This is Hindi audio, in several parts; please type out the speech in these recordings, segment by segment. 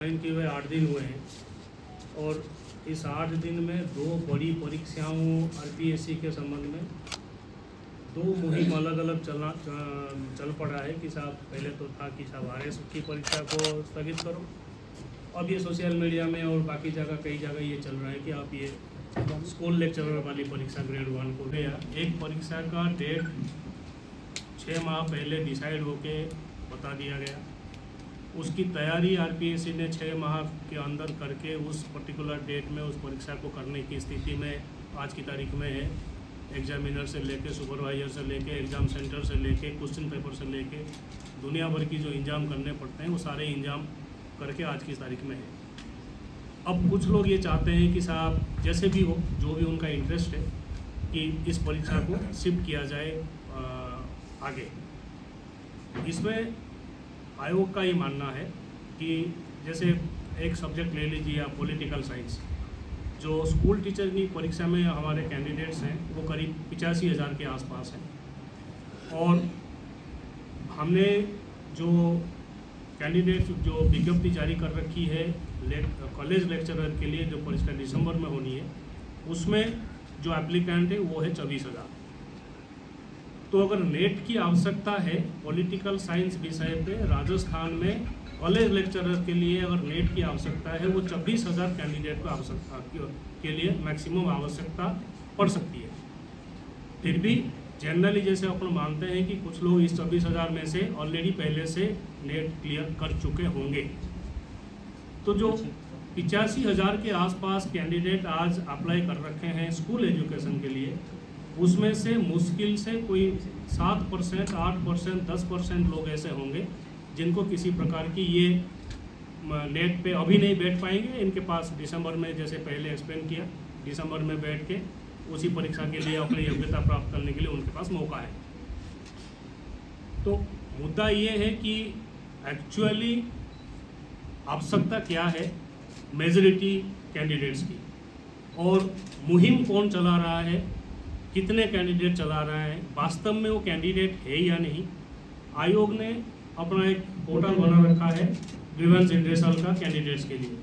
के हुए 8 दिन हुए हैं और इस 8 दिन में 2 बड़ी परीक्षाओं आरपीएससी के संबंध में 2 मुहिम अलग अलग चल पड़ा है कि साहब पहले तो था कि साहब आरएस की परीक्षा को स्थगित करो। अब ये सोशल मीडिया में और बाकी जगह कई जगह ये चल रहा है कि आप ये स्कूल लेक्चरर वाली परीक्षा ग्रेड 1 को गया। एक परीक्षा का डेट 6 माह पहले डिसाइड होके बता दिया गया। उसकी तैयारी आरपीएससी ने 6 माह के अंदर करके उस पर्टिकुलर डेट में उस परीक्षा को करने की स्थिति में आज की तारीख में है। एग्जामिनर से लेके सुपरवाइजर से लेके एग्ज़ाम सेंटर से लेके क्वेश्चन पेपर से लेके दुनिया भर की जो इंजाम करने पड़ते हैं वो सारे इंजाम करके आज की तारीख में है। अब कुछ लोग ये चाहते हैं कि साहब जैसे भी हो, जो भी उनका इंटरेस्ट है कि इस परीक्षा को शिफ्ट किया जाए आगे। इसमें आयोग का ये मानना है कि जैसे एक सब्जेक्ट ले लीजिए आप पॉलिटिकल साइंस, जो स्कूल टीचर की परीक्षा में हमारे कैंडिडेट्स हैं वो करीब 85,000 के आसपास हैं और हमने जो कैंडिडेट्स जो विज्ञप्ति जारी कर रखी है कॉलेज लेक्चरर के लिए जो परीक्षा दिसंबर में होनी है उसमें जो एप्लीकेंट है वो है 24,000। तो अगर नेट की आवश्यकता है पॉलिटिकल साइंस विषय पे राजस्थान में कॉलेज लेक्चरर के लिए अगर नेट की आवश्यकता है वो 24,000 कैंडिडेट को आवश्यकता के लिए मैक्सिमम आवश्यकता पड़ सकती है। फिर भी जनरली जैसे अपन मानते हैं कि कुछ लोग इस 24,000 में से ऑलरेडी पहले से नेट क्लियर कर चुके होंगे। तो जो 85,000 के आसपास कैंडिडेट आज अप्लाई कर रखे हैं स्कूल एजुकेशन के लिए, उसमें से मुश्किल से कोई 7%, 8%, 10% लोग ऐसे होंगे जिनको किसी प्रकार की ये नेट पे अभी नहीं बैठ पाएंगे। इनके पास दिसंबर में जैसे पहले एक्सप्लेन किया दिसंबर में बैठ के उसी परीक्षा के लिए अपनी योग्यता प्राप्त करने के लिए उनके पास मौका है। तो मुद्दा ये है कि एक्चुअली आवश्यकता क्या है मेजॉरिटी कैंडिडेट्स की और मुहिम कौन चला रहा है, कितने कैंडिडेट चला रहा है, वास्तव में वो कैंडिडेट है या नहीं। आयोग ने अपना एक पोर्टल बना रखा है ग्रीवेंस रिड्रेसल का कैंडिडेट्स के लिए।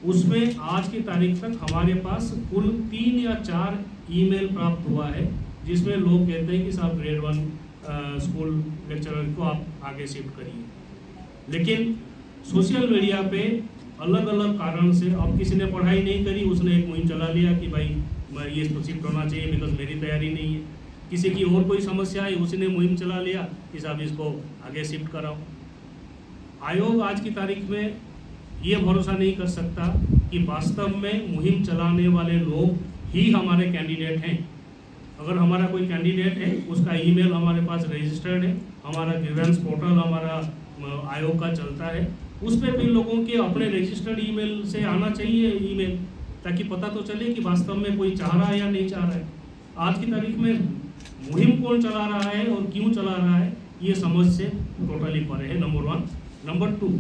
उसमें आज की तारीख तक हमारे पास कुल 3 या 4 ईमेल प्राप्त हुआ है जिसमें लोग कहते हैं कि साहब ग्रेड 1 स्कूल लेक्चरर को आप आगे शिफ्ट करिए। लेकिन सोशल मीडिया पे अलग अलग कारण से अब किसी ने पढ़ाई नहीं करी, उसने एक मुहिम चला लिया कि भाई मैं ये तो शिफ्ट होना चाहिए बिकॉज मेरी तैयारी नहीं है। किसी की और कोई समस्या है उसने मुहिम चला लिया कि साहब इसको आगे शिफ्ट कराओ। आयोग आज की तारीख में ये भरोसा नहीं कर सकता कि वास्तव में मुहिम चलाने वाले लोग ही हमारे कैंडिडेट हैं। अगर हमारा कोई कैंडिडेट है उसका ईमेल हमारे पास रजिस्टर्ड है, हमारा ग्रीवेंस पोर्टल हमारा आयोग का चलता है, उस पर भी लोगों के अपने रजिस्टर्ड ईमेल से आना चाहिए ईमेल, ताकि पता तो चले कि वास्तव में कोई चाह रहा है या नहीं चाह रहा है। आज की तारीख में मुहिम कौन चला रहा है और क्यों चला रहा है ये समझ से टोटली परे है, नंबर 1। नंबर 2,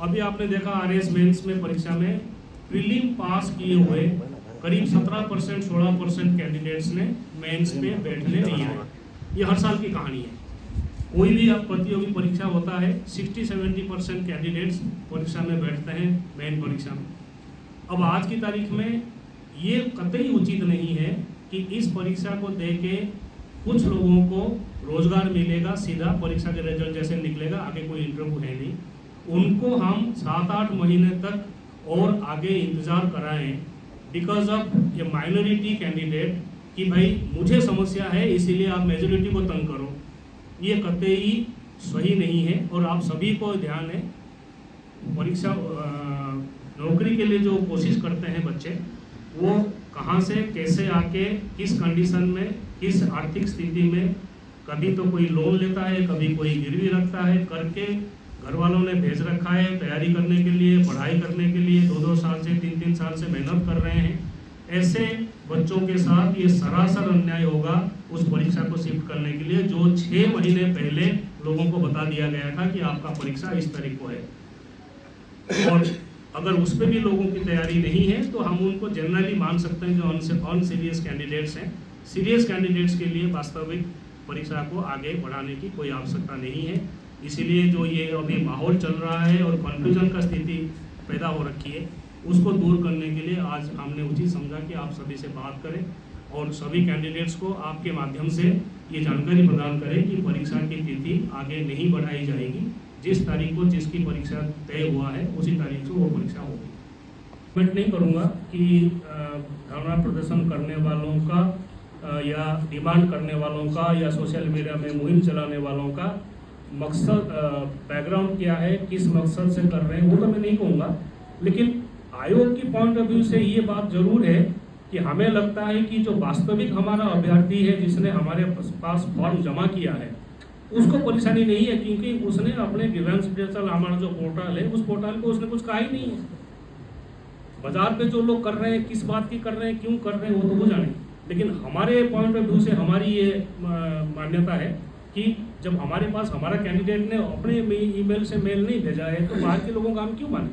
अभी आपने देखा आरएस मेंस में परीक्षा में प्रीलिम पास किए हुए करीब 17%, 16% कैंडिडेट्स ने मेंस पे बैठने नहीं आए। ये हर साल की कहानी है। कोई भी अब प्रतियोगी परीक्षा होता है 60-70% कैंडिडेट्स परीक्षा में बैठते हैं मेन परीक्षा में। अब आज की तारीख में ये कतई उचित नहीं है कि इस परीक्षा को दे के कुछ लोगों को रोजगार मिलेगा, सीधा परीक्षा के रिजल्ट जैसे निकलेगा, आगे कोई इंटरव्यू है नहीं, उनको हम 7-8 महीने तक और आगे इंतज़ार कराएं बिकॉज ऑफ ये माइनॉरिटी कैंडिडेट कि भाई मुझे समस्या है इसीलिए आप मेजॉरिटी को तंग करो। ये कतई सही नहीं है और आप सभी को ध्यान है परीक्षा नौकरी के लिए जो कोशिश करते हैं बच्चे वो कहाँ से कैसे आके किस कंडीशन में किस आर्थिक स्थिति में, कभी तो कोई लोन लेता है, कभी कोई गिरवी रखता है, करके घर वालों ने भेज रखा है तैयारी करने के लिए, पढ़ाई करने के लिए 2-2 साल से 3-3 साल से मेहनत कर रहे हैं। ऐसे बच्चों के साथ ये सरासर अन्याय होगा उस परीक्षा को शिफ्ट करने के लिए जो 6 महीने पहले लोगों को बता दिया गया था कि आपका परीक्षा इस तारीख को है। और अगर उस पर भी लोगों की तैयारी नहीं है तो हम उनको जनरली मान सकते हैं जो अनसीरियस कैंडिडेट्स हैं। सीरियस कैंडिडेट्स के लिए वास्तविक परीक्षा को आगे बढ़ाने की कोई आवश्यकता नहीं है। इसीलिए जो ये अभी माहौल चल रहा है और कन्फ्यूजन का स्थिति पैदा हो रखी है, उसको दूर करने के लिए आज हमने उचित समझा कि आप सभी से बात करें और सभी कैंडिडेट्स को आपके माध्यम से ये जानकारी प्रदान करें कि परीक्षा की तिथि आगे नहीं बढ़ाई जाएगी। जिस तारीख को जिसकी परीक्षा तय हुआ है उसी तारीख से वो परीक्षा होगी। मैं नहीं करूँगा कि धरना प्रदर्शन करने वालों का या डिमांड करने वालों का या सोशल मीडिया में मुहिम चलाने वालों का मकसद बैकग्राउंड क्या है, किस मकसद से कर रहे हैं, वो तो मैं नहीं कहूँगा। लेकिन आयोग की पॉइंट ऑफ व्यू से ये बात जरूर है कि हमें लगता है कि जो वास्तविक हमारा अभ्यर्थी है जिसने हमारे पास फॉर्म जमा किया है उसको परेशानी नहीं है, क्योंकि उसने अपने ग्रीवेंस पोर्टल, हमारा जो पोर्टल है उस पोर्टल पे उसने कुछ कहा ही नहीं है। बाजार पे जो लोग कर रहे हैं, किस बात की कर रहे हैं, क्यों कर रहे हैं, वो तो वो जाने। लेकिन हमारे पॉइंट ऑफ व्यू से हमारी ये मान्यता है कि जब हमारे पास हमारा कैंडिडेट ने अपने ईमेल से मेल नहीं भेजा है तो बाहर के लोगों का हम क्यों माने।